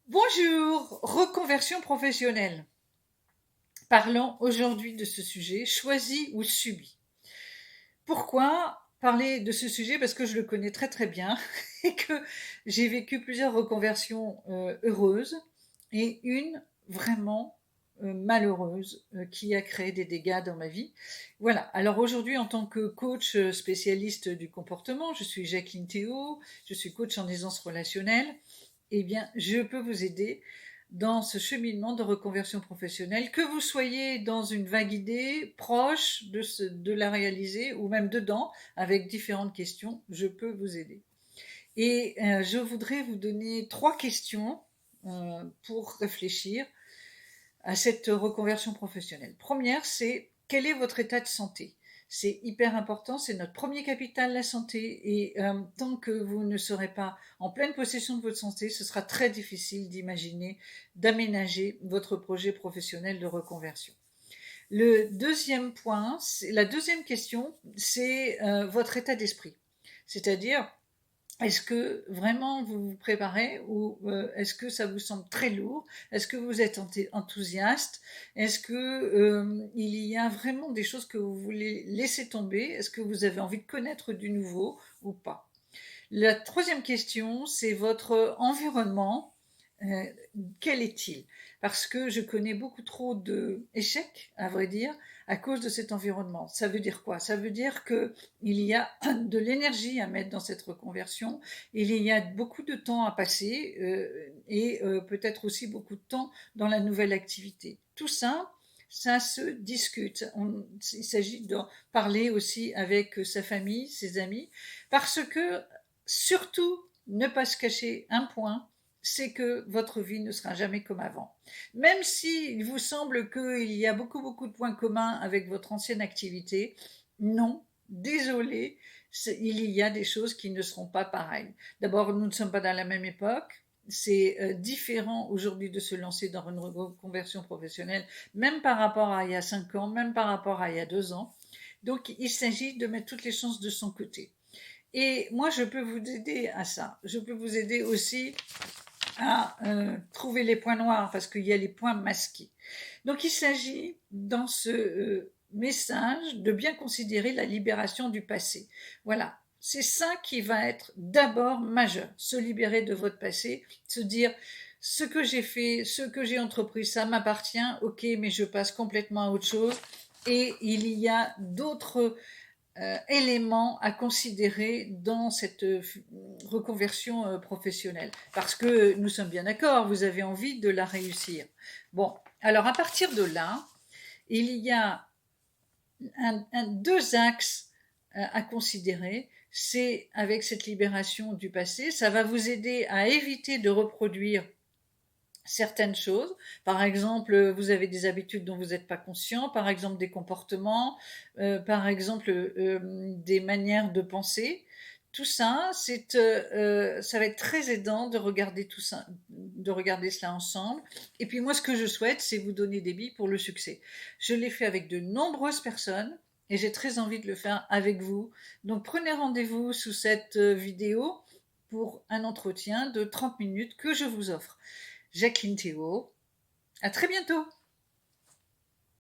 Bonjour, reconversion professionnelle. Parlons aujourd'hui de ce sujet, choisi ou subi. Pourquoi parler de ce sujet? Parce que je le connais très très bien et que j'ai vécu plusieurs reconversions heureuses et une vraiment malheureuse qui a créé des dégâts dans ma vie. Voilà, alors aujourd'hui en tant que coach spécialiste du comportement, je suis Jacqueline Théo, je suis coach en aisance relationnelle. Eh bien, je peux vous aider dans ce cheminement de reconversion professionnelle, que vous soyez dans une vague idée, proche de la réaliser, ou même dedans, avec différentes questions, je peux vous aider. Et je voudrais vous donner 3 questions pour réfléchir à cette reconversion professionnelle. Première, c'est quel est votre état de santé? C'est hyper important, c'est notre premier capital, la santé. Et tant que vous ne serez pas en pleine possession de votre santé, ce sera très difficile d'imaginer, d'aménager votre projet professionnel de reconversion. Le deuxième point, la deuxième question, c'est votre état d'esprit. C'est-à-dire, est-ce que vraiment vous vous préparez ou est-ce que ça vous semble très lourd? Est-ce que vous êtes enthousiaste? Est-ce que il y a vraiment des choses que vous voulez laisser tomber? Est-ce que vous avez envie de connaître du nouveau ou pas? La troisième question, c'est votre environnement. Euh, Quel est-il? Parce que je connais beaucoup trop d'échecs, à vrai dire, à cause de cet environnement. Ça veut dire quoi? Ça veut dire qu'il y a de l'énergie à mettre dans cette reconversion, il y a beaucoup de temps à passer et peut-être aussi beaucoup de temps dans la nouvelle activité. Tout ça, ça se discute. Il s'agit de parler aussi avec sa famille, ses amis, parce que surtout, ne pas se cacher un point, c'est que votre vie ne sera jamais comme avant. Même s'il vous semble qu'il y a beaucoup de points communs avec votre ancienne activité, non, désolé, il y a des choses qui ne seront pas pareilles. D'abord, nous ne sommes pas dans la même époque. C'est différent aujourd'hui de se lancer dans une reconversion professionnelle, même par rapport à il y a 5 ans, même par rapport à il y a 2 ans. Donc, il s'agit de mettre toutes les chances de son côté. Et moi, je peux vous aider à ça. Je peux vous aider aussi à trouver les points noirs parce qu'il y a les points masqués. Donc, il s'agit dans ce message de bien considérer la libération du passé. Voilà. C'est ça qui va être d'abord majeur. Se libérer de votre passé, se dire ce que j'ai fait, ce que j'ai entrepris, ça m'appartient, ok, mais je passe complètement à autre chose. Et il y a d'autres éléments à considérer dans cette reconversion professionnelle. Parce que nous sommes bien d'accord, vous avez envie de la réussir. Bon, alors à partir de là, il y a deux axes à considérer. C'est avec cette libération du passé, ça va vous aider à éviter de reproduire certaines choses. Par exemple, vous avez des habitudes dont vous n'êtes pas conscient, par exemple des comportements, par exemple des manières de penser. Tout ça, ça va être très aidant de regarder tout ça, de regarder cela ensemble. Et puis moi, ce que je souhaite, c'est vous donner des billes pour le succès. Je l'ai fait avec de nombreuses personnes et j'ai très envie de le faire avec vous. Donc prenez rendez-vous sous cette vidéo pour un entretien de 30 minutes que je vous offre. Jacqueline Théo. À très bientôt.